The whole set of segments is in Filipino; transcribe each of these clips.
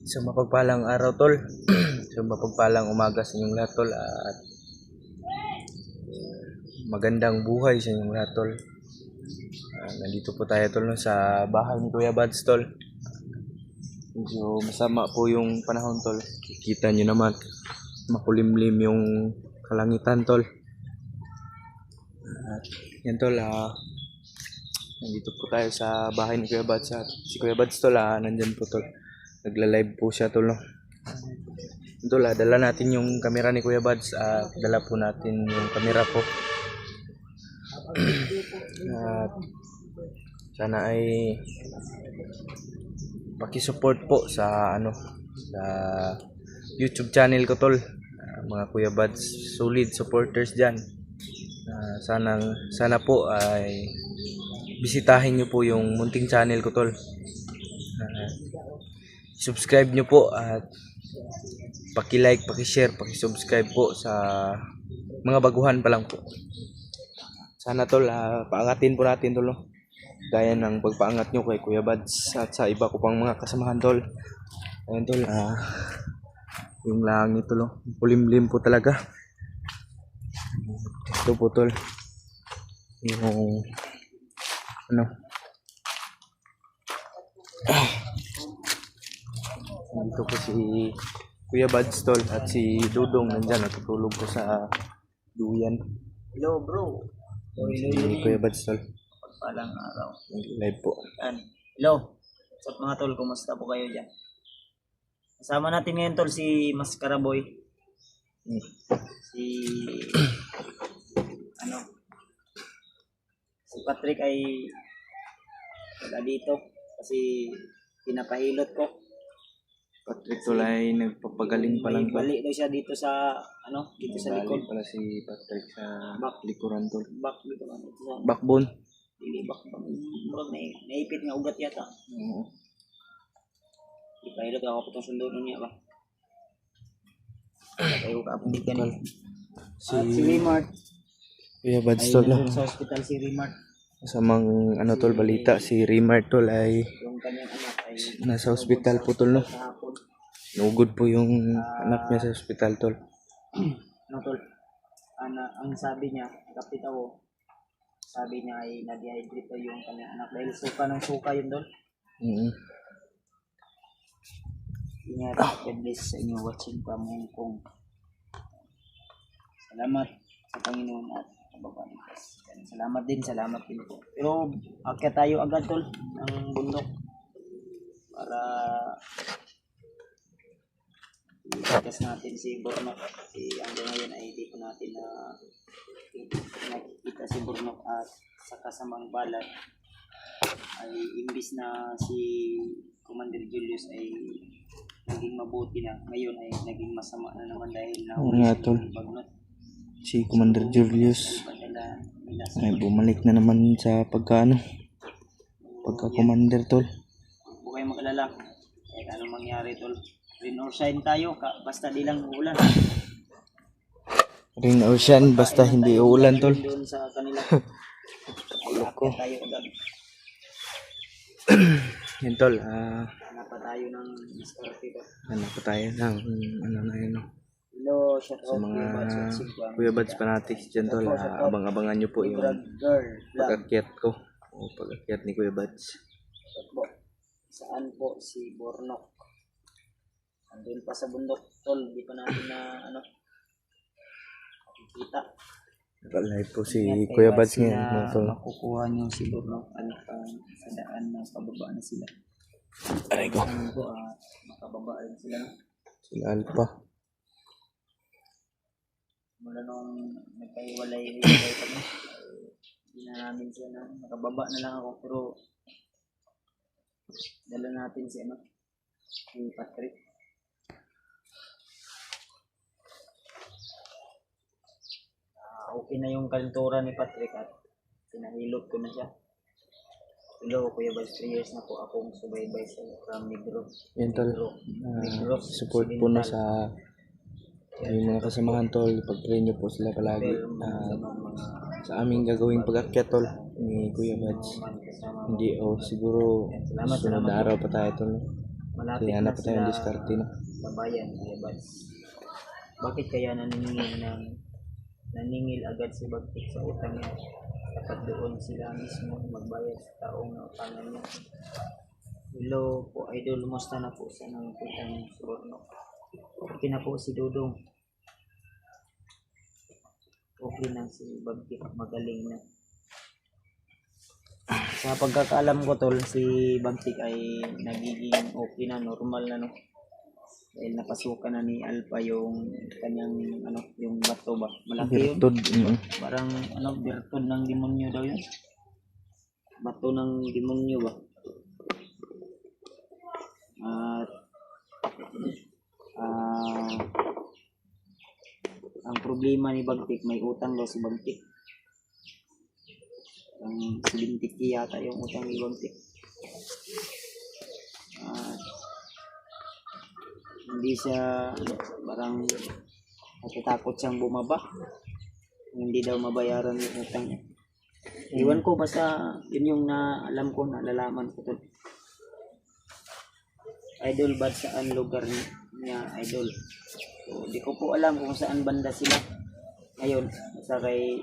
Sa mapagpalang araw tol. Sa mapagpalang umaga sa inyong lahat tol at magandang buhay sa inyong lahat tol. Nandito po tayo tol no, sa bahay ni Kuya Bads tol. Medyo masama po yung panahon tol. Kita nyo naman makulimlim yung kalangitan tol. Yan tol, nandito po tayo sa bahay ni Kuya Bads at si Kuya Bads tol nandyan po tol. Nagla-live po siya tol no. Tol, dala natin yung camera ni Kuya Bads at dala po natin yung camera po. At sana ay paki-support po sa sa YouTube channel ko tol. Mga Kuya Bads solid supporters diyan. Sana po ay bisitahin niyo po yung munting channel ko tol. Subscribe niyo po at paki-like, paki-share, paki-subscribe po sa mga baguhan pa lang po. Sana tol, paangatin po natin tol no? Gaya ng pagpaangat nyo kay Kuya Bads at sa iba ko pang mga kasamahan tol. Ayun tol, yung langit tol no? Pulimlim po talaga. Ito po tol, yung dito po si Kuya Bads tol at si Dudong nandyan natutulog po sa duyan. Hello bro. Si Kuya Bads tol. Pagpalang araw. Live po. Hello. What's up mga tol? Kumusta po kayo dyan? Kasama natin ngayon tol si Mascara Boy. Si si Patrick ay wala dito kasi pinapahilot ko. Patrick tol ay nagpapagaling pa lang. Balik daw siya dito sa dito sa likod. Pala si Patrick sa likuran tol. Dito sa Backbone. Dili backbone. Murag naipit nga ugat yata. Oo. Ipahilot ako itong sundo nun niya ba? Tayo ka apong dito ni. Si Remart. Kuya Bads tol. Sa hospital si Remart. Sa mga tol balita si Remart tol ay Yung kanyang anak ay nasa hospital po tol no. Nugod po yung anak niya sa hospital tol. Tol. Ang sabi niya, kapit ako, sabi niya ay na-dehydrate daw yung kanyang anak dahil suka yun tol. Ingat, God bless sa inyo watching from Hong Kong. Salamat sa Panginoon at kababayan. Salamat din po. Pero akyat tayo agad tol ng bundok para i-test natin si Bornok. Kasi hanggang ngayon ay di pa natin nakikita si Bornok at sa kasamang balat ay imbis na si Commander Julius ay naging mabuti na, ngayon ay naging masama na naman dahil na tol. Si Commander Julius ay bumalik na naman sa pagka-commander tol. Huwag kayong mag-alala. Kahit anong mangyari tol. Rain or shine tayo, basta di lang uulan. Rain or shine, basta hindi uulan tol. Doon sa kanila. Loko. Tayo agad. Yan tol, Hanap pa tayo ng diskarte ko. hanap pa tayo ng Hello, shout sa out mga Kuya Kuya Bads fanatics dyan tol. Abang-abangan nyo po yung pag-akyat ko o pag-akyat ni Kuya Bads. Saan po si Bornok? Andun pa sa bundok tol, di pa natin na makikita. Naka-live po si Kuya Bads ngayon tol. Makukuha niyo si Bornok sa daan na pababa na sila. Aray ko. Makababa rin sila. Sila Alpha. Mula nung nagkahiwalay kami, hindi na namin siya nakababa na lang ako, pero dala natin si Patrick. Okay na yung kalentura ni Patrick at pinahilot ko na siya. Hello, Kuya Bads, 3 years na po akong subaybay sa Negro. Yan tol. Support po na sa yung mga kasamahan tol. Pag-pray nyo po sila palagi. Sa aming gagawing pag-akyat tol ni Kuya Bads. Hindi siguro sunod na araw pa tayo tol. Malapit Kaya na hanap pa tayong sila diskarte na. sa bayan, Kuya Bads. Bakit kaya naningil agad si Bagtik sa utang niya? Dapat doon sila mismo magbayad sa taong nautangan niya. Hello po, idol. Kumusta na po sa nang utang niya sa Borno? Okay na po si Dudong. Okay na si Bagtik. Magaling na. Sa pagkakaalam ko tol, si Bagtik ay nagiging okay na, normal na no. Dahil napasukan na ni Alpha yung kanyang yung bato ba? Malaki yun. Virtud. Parang bertod ng demonyo daw yun. Bato ng demonyo ba? At ang problema ni Bagtik, may utang daw si Bagtik. Ang 70k yata yung utang ni Bagtik. Hindi siya parang natatakot siyang bumaba. Hindi daw mabayaran yung utang niya. Iwan ko, basta yun yung alam ko, nalalaman ko to. Idol, ba't saan lugar niya, idol? So, di ko po alam kung saan banda sila ngayon. Basta kay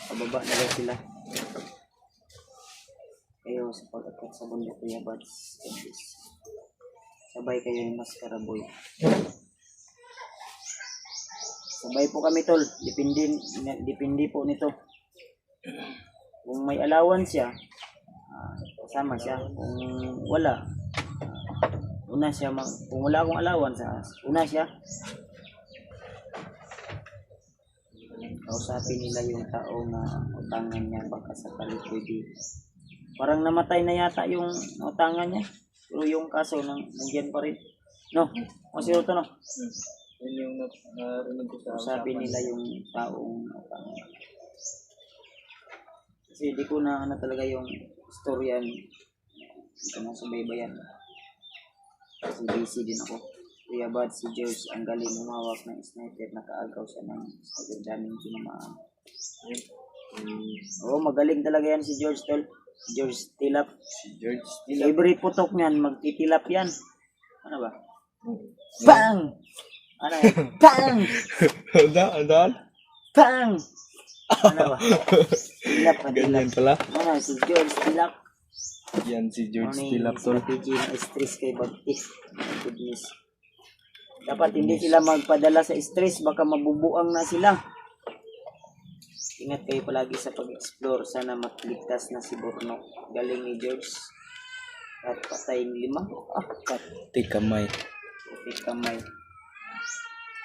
pababa na daw sila. Kayo sa pag-akat sa bundok niya, Bads. Sabay kayo yung Mascara Boy. Sabay po kami tol. Depende po nito. Kung may allowance siya, kasama siya. Kung wala, una siya. Kung wala akong allowance, una siya. Kausapin nila yung tao na utangan niya, baka sakali pwede. Parang namatay na yata yung utangan niya. Pero yung kaso nandiyan pa rin. No? Masiro to no? Yun yung narinig ko sa Sabi nila yung taong utangan. Kasi di ko na talaga yung storyan. Hindi ko na subaybayan. Kasi busy din ako. Kuya Bad, si George ang galing umawak ng sniper. Nakaagaw siya ng sniper. Daming tinamaan. Oo, magaling talaga yan si George tol. George Tilap. George Tilap. Every putok niyan, magtitilap yan. Ano ba? Bang! Ano yan? Bang! Andaan? Bang! Ano ba? Tilap na Ganyan tilap. pala. Ano, si George Tilap. Yan si George Morning, Tilap tol. PG na stress kay Bagtik. My goodness. Dapat hindi sila magpadala sa stress, baka mabubuang na sila. Ingat kayo palagi sa pag-explore. Sana makligtas na si Borno. Galing ni George. At patay ng 5. Pati kamay. Kapit kamay.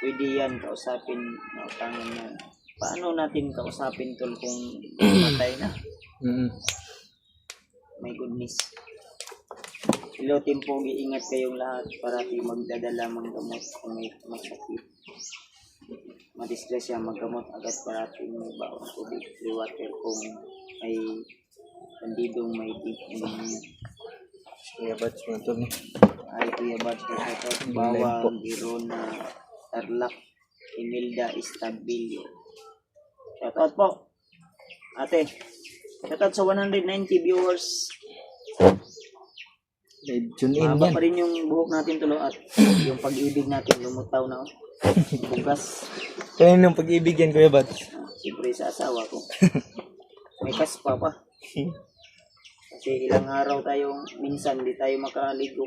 Pwede yan, kausapin na utangan yan. Paano natin kausapin tol kung matay na? My goodness. Hello Team Pogi, ingat kayong lahat. Parati magdadala ng gamot kung may masakit. Madisgrasya, maggamot agad, parating may baon tubig, free water kung may pandidong may deep niya. Kuya Bats mo ito ni. Ay Kuya Bad, shoutout Bawang, Girona, Tarlac, Imelda Estabillo. Shoutout po ate. Shoutout sa 190 viewers. Tune in Mahaba yan. pa rin yung buhok natin tulo at yung pag-ibig natin lumutaw na. Bugas. Kaninong pag-ibig yan, Kuya Bats? Siyempre sa asawa ko. May kaspa pa. Kasi ilang araw tayong minsan di tayo makaligo.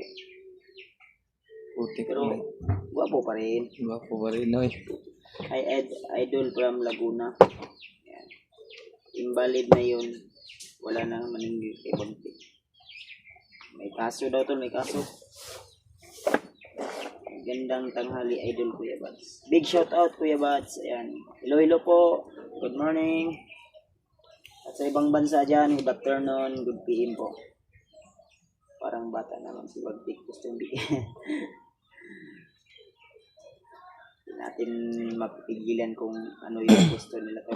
Puti Pero guwapo pa rin. Gwapo pa rin, no eh. Idol from Laguna. Yan. Invalid na yun. Wala na maningil kay Bagtik. May kaso daw to, may kaso. Gandang tanghali, Idol Kuya Bats. Big shout out Kuya Bats. Ayan. Hello po. Good morning. At sa ibang bansa dyan, good afternoon, good PM po. Parang bata naman si Bagtik. Gustong bigyan. Hindi natin mapipigilan kung ano yung gusto nila to.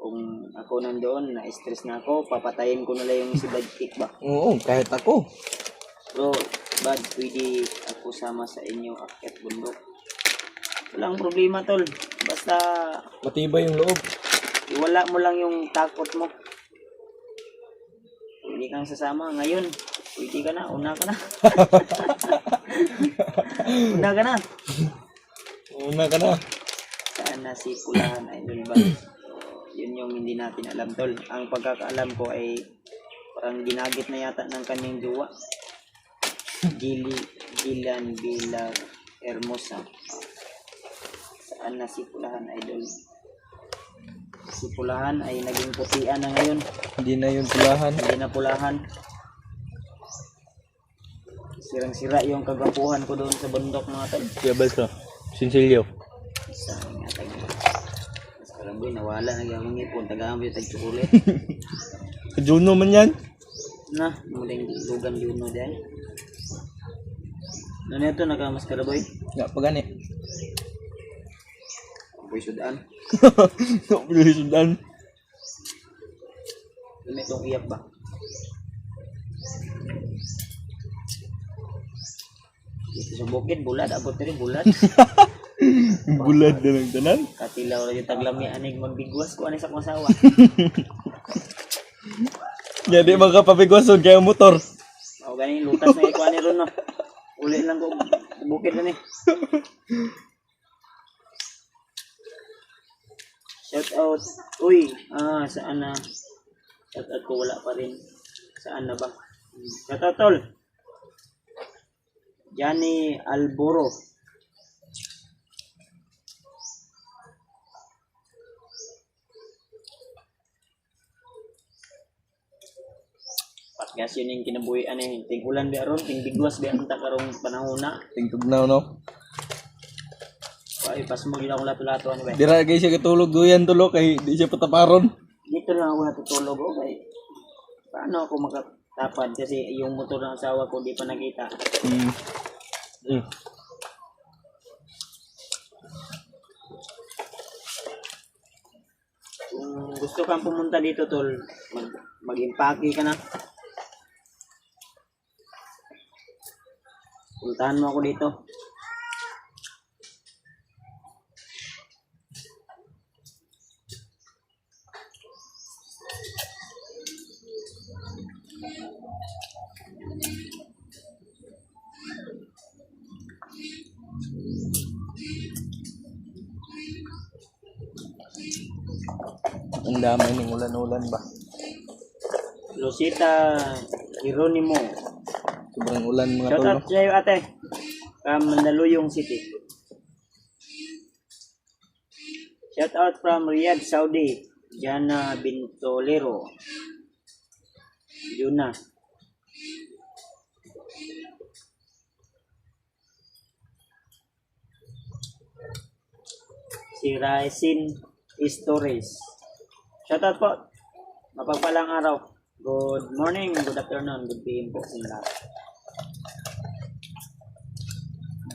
Kung ako nandoon, na-stress na ako, papatayin ko nila yung si Bagtik ba? Oo, kahit ako. Bro, Bad, pwede ako sama sa inyo akyat bundok. Walang problema tol. Basta Matibay yung loob. iwala mo lang yung takot mo. Hindi kang sasama ngayon. Pwede ka na, una ka na. Una ka na. Una ka na. Saan na si Pulahan Idol Vibes? So, yun yung hindi natin alam tol. Ang pagkakaalam ko ay parang ginagit na yata ng kanyang jowa. Gilan Bila Hermosa. Saan na si Pulahan Idol? Si Pulahan ay naging putian na ngayon. Hindi na yung pulahan. Hindi na Pulahan. Sirang-sira yung kagwapuhan ko doon sa bundok mga tol. Kaya ba ito? Sinsilyo. Saan nga tayo. Mas karamboy, nawala na gamang ipon. Tagaan mo yung tag-chocolate. Juno man yan. Na, muling lugan yun mo dyan. Ano ito, nakamas karaboy? Nga pa gani. Apoy sudaan. Pili sundan. Ano itong iyak ba? Dito sa bukid, bulad. Abot na rin, bulad. Bulad na lang tanan. Katilaw na yung taglami, anig magbigwas ko, anig sa kong asawa. Yan di makapabigwason kaya motor. O ganing lutas na ikuha ni Ron, no? Uli lang ko, bukid na ni. Shout out. Uy, saan na? Shout out ko, wala pa rin. Saan na ba? Shout out, tol. Johnny Alboro. Patgas yun yung kinabuhi, ano yun, ting ulan biya ron, ting bigwas biya ang takarong panahon na. Tingtog na no. Ay, pas mo gila ko lato-lato, ano ba? Dira kay siya katulog duyan tulo kay di siya pataparon. Dito lang ako natutulog, okay. Paano ako makatapad? Kasi yung motor ng asawa ko di pa nakita. Kung gusto kang pumunta dito, tol, mag-impake ka na. Puntahan mo ako dito. Ang damay ng ulan-ulan ba? Rosita Hieronimo. Sobrang ulan mga Shout tol. out sa iyo, ate. Mandaluyong City. Shout out from Riyadh, Saudi. Jana Bintolero. Yuna. Si Raisin Istores. Shout out po. Mapagpalang araw. Good morning, good afternoon, good PM po sa inyo lahat.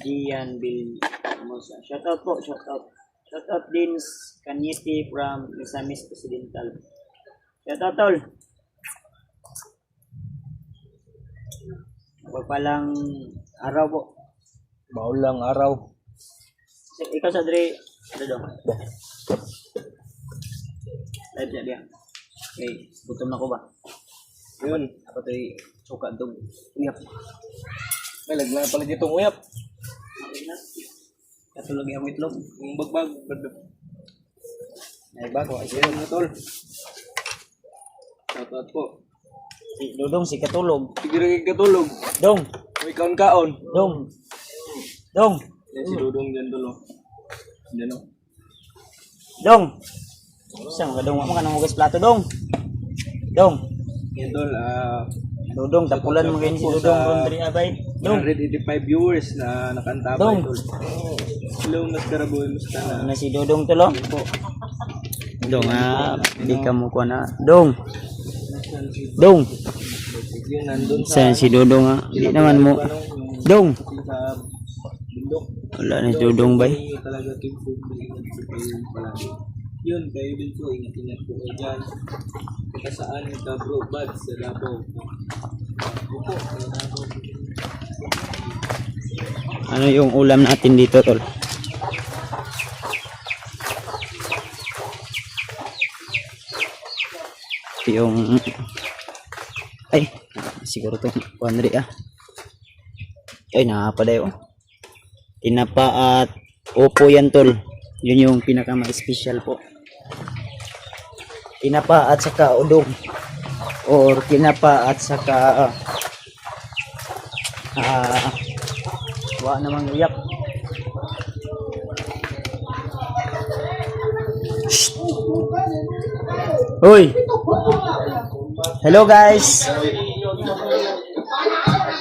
Gian Bilmosa. Shout out po, shout out. Shout out din Kanyeti from Misamis Occidental. Shout out tol. Mapagpalang araw po. Maulang araw. Ikaw sa Dre, ano daw? Live na diyan. Okay, gutom na ko ba? Yun, ako tayo suka dog. Uyap. May lagna pala ditong uyap. Katulog yung itlog. Yung bagbag. Ay bago, ay sila mga tol. Shoutout po. Si Dodong, si Katulog. Sige rin katulog. Dong! May kaon-kaon. Dong! Dong! Yan si Dudong dyan tulo. Dyan o. Dong! Saan mga dong? Mga nang hugas plato, Dong! Dong! Yan tol, Dodong, tapulan mo ganyan si Dodong Rondri Abay. Dong! 185 viewers na nakantabay Dong! tol. Hello, Mas Karaboy, Musta na? Ano si Dodong to, lo? Po. Dong, hindi ka mo ko na. Dong! Dong! Yun, nandun sa... Saan si Dodong, ha? Hindi naman mo. Dong! Sa bundok. Wala na si Dodong, bay. Hindi talaga keep food. Ingat palagi. Yun, kayo din po. Ingat-ingat po kayo dyan. Kaya saan nagka-bro bags sa Davao. Opo, sa Davao. Ano yung ulam natin dito, tol? Yung... Ay! siguro to 100 ah. Ay, nakapadayo. Tinapa at upo yan tol. Yun yung pinaka-special po. Tinapa at saka udong. Or tinapa at saka wa namang uyak. Hoy. Hello guys.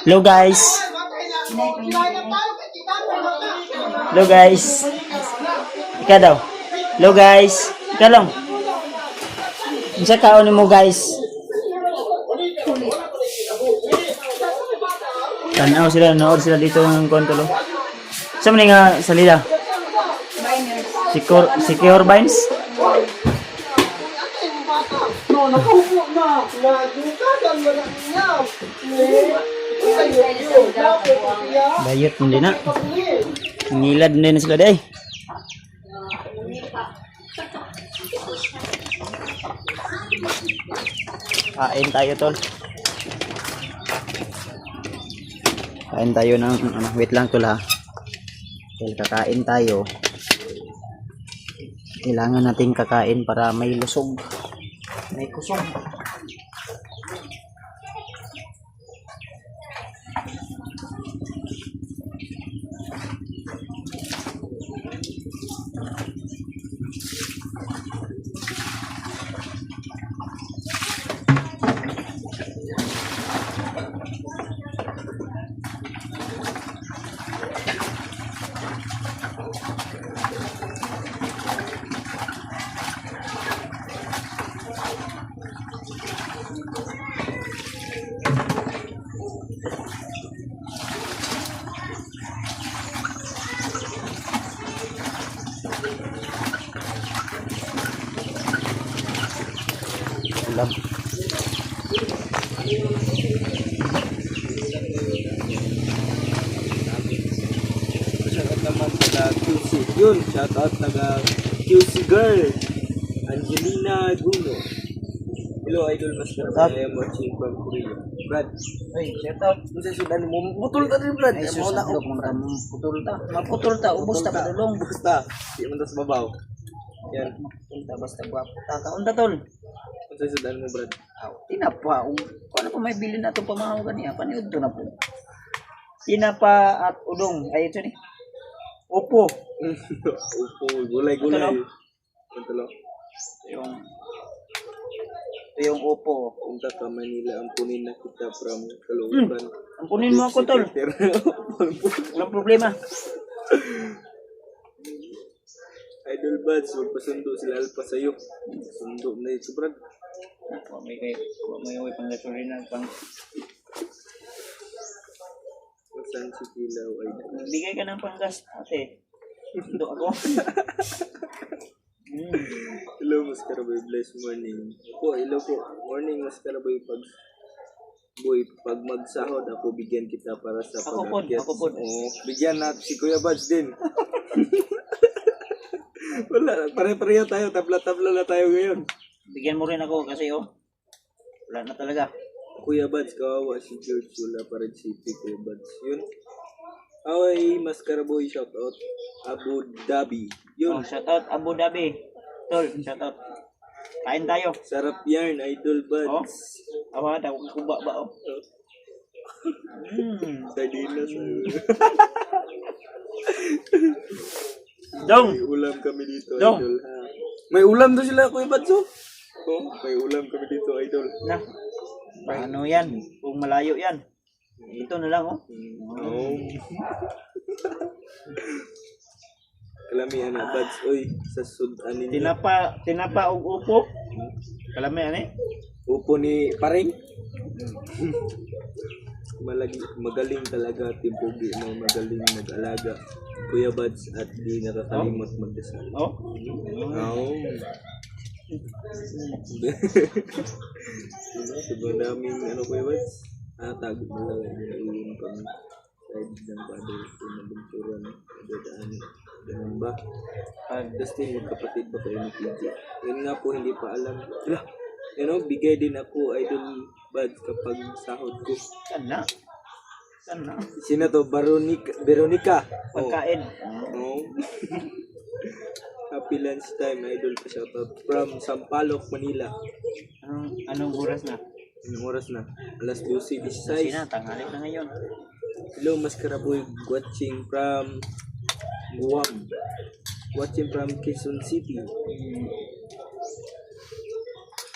Hello guys. Hello guys. Ika daw. Hello guys. Ika lang. Isa kaon mo guys. Tanaw sila, nanood sila dito ng kontrolo. Sa mga nga salida? Secure Binds? Bayot hindi na. Ngilad din sila day. Kain tayo tol. Kain tayo ng wait lang tol ha. Dahil kakain tayo. Kailangan nating kakain para may lusog. May kusog. Ulam. Shoutout naman taga QC. Yun, shoutout taga QC girl. Angelina Guno. Hello, Idol Master. I am watching from Korea. Brad. Ay, shoutout. Kung sa sudan mo, putol ta din, Brad. Ay, Mo na susundok mo ram putol ta. Maputol ta, ubos ta padulong. Basta. Di man tas babaw. Yan. Maputol ta basta guwapo ta. Kaunta tol. Kung sa sudan mo, Brad. Tinapa. Paano pa may bilin na itong pamahaw ganiya? Paniod to na po. Tinapa at udong. Ay, ito ni. Upo. Upo, gulay-gulay. Ito lang. Ito yung upo. Punta ka Manila, ampunin na kita from Caloocan. Ampunin mo ako tol. Walang problema. Idol Buds, magpasundo sila alpa sa'yo. Sundo na ito, Brad. May pang gasolina pang Saan si Kilaw ay bigay ka ng panggas ate. Sundo ako. Hello, Maskaraboy. Blessed morning. Po, hello po. Morning, Maskaraboy. Pag magsahod, ako bigyan kita para sa pag-akyat. Ako po. Oh, bigyan natin si Kuya Buds din. Wala, pare-pareho tayo. Tabla-tabla na tayo ngayon. Bigyan mo rin ako kasi wala na talaga. Kuya Buds, kawawa si George. Wala pa rin si Kuya Buds. Yun. Away, Maskaraboy. Shoutout. Abu Dhabi. Yun. Shout out Abu Dhabi. Tol, shout out. Kain tayo. Sarap yarn, Idol Buds. Awa daw kuba ba Sardinas. Dong. May ulam kami dito, Dong. Idol. May ulam daw sila, Kuya Buds. Oh, may ulam kami dito, Idol. Na. Paano yan? Kung malayo yan. Ito na lang Oh. Kalami anak Buds, oy, sa sudan ninyo. Tinapa og upo. Kalami ani? Upo ni Paring. Magaling talaga timpugi mo, magaling mag-alaga. Kuya Buds at di nakakalimot magdasal. Oh. Sobrang daming Kuya Buds. Tago mo lang yung pang side ng bado kung nabunturan dadaan. Ganun ba? Dustin, magkapatid ba kayo ni PJ? Yun nga po, hindi pa alam. bigay din ako idol buds kapag sahod ko. Sana. Sana. Sino to? Veronica. Pagkain. Oh. Happy lunch time, idol pa shoutout from Sampaloc, Manila. Anong oras na? Anong oras na? Alas 12:16. Kasi na, tanghali na ngayon. Hello, Maskaraboy, watching from Guam. Watching from Quezon City.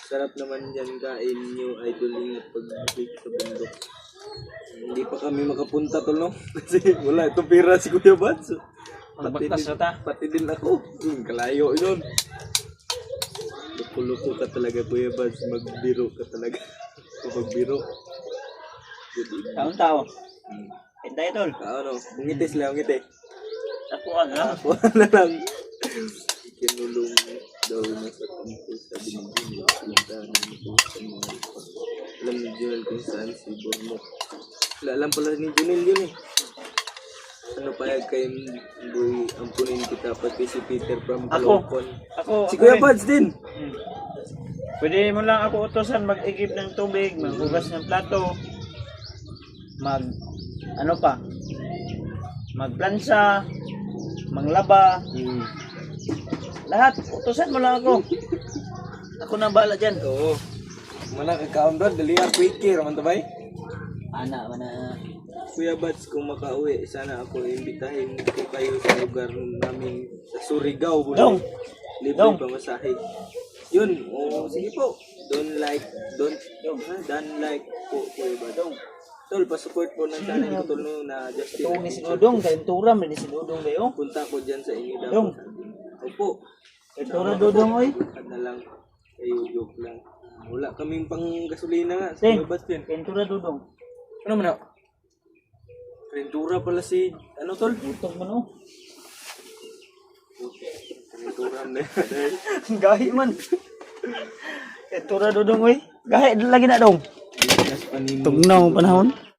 Sarap naman dyan kain nyo, idol, ingat pag-break sa bundok. Hindi pa kami makapunta to, no? Kasi wala itong pira si Kuya Bats. Magbaktas na ta. Pati din ako. Kalayo yun. Luko-luko ka talaga, Kuya Bats. Magbiro ka talaga. Magbiro. Taon-taon. Pinta tol. Ano? Bungitis lang, ngiti. Ako na. Ako na lang. Kinulong daw na sa kampo sa binigyan. Pinuntahan nito sa mga alam ni Junel kung saan si Bormok. Alam pala ni Junel yun eh. Ano payag kay Boy, ampunin kita pati si Peter from Calocon. Ako. Si Kuya Buds din. Pwede mo lang ako utosan mag-igib ng tubig, maghugas ng plato, magplansa, manglaba, lahat. Utosan mo lang ako. Ako na bahala dyan. Oo. Mana kakaon Brad, dali ang quickie raman to bay. Ana, mana. Kuya Buds, kung makauwi, sana ako imbitahin ko kayo sa lugar namin sa Surigao. Dong! Libre pamasahe. Yun, sige po. Don't like po, Kuya Buds. Tol, pa-support po ng channel ko tol no, na Justin. Ito ni Sinudong, kalintura, may ni Sinudong ba yun? Punta ko dyan sa inyo daw. Dong. Opo. Kalintura Dudong, oy. At na lang. Kayo, joke lang. Wala kaming pang gasolina nga. Sa Ten, Kuya Buds din. kalintura Dudong. Ano man na? Rentura pala si, ano tol? Butog mo no? Rentura na dahil. Gahi man. Kalintura Dudong, oy. Gahi lagi na dong. Bigas pa ni Tugnaw panahon.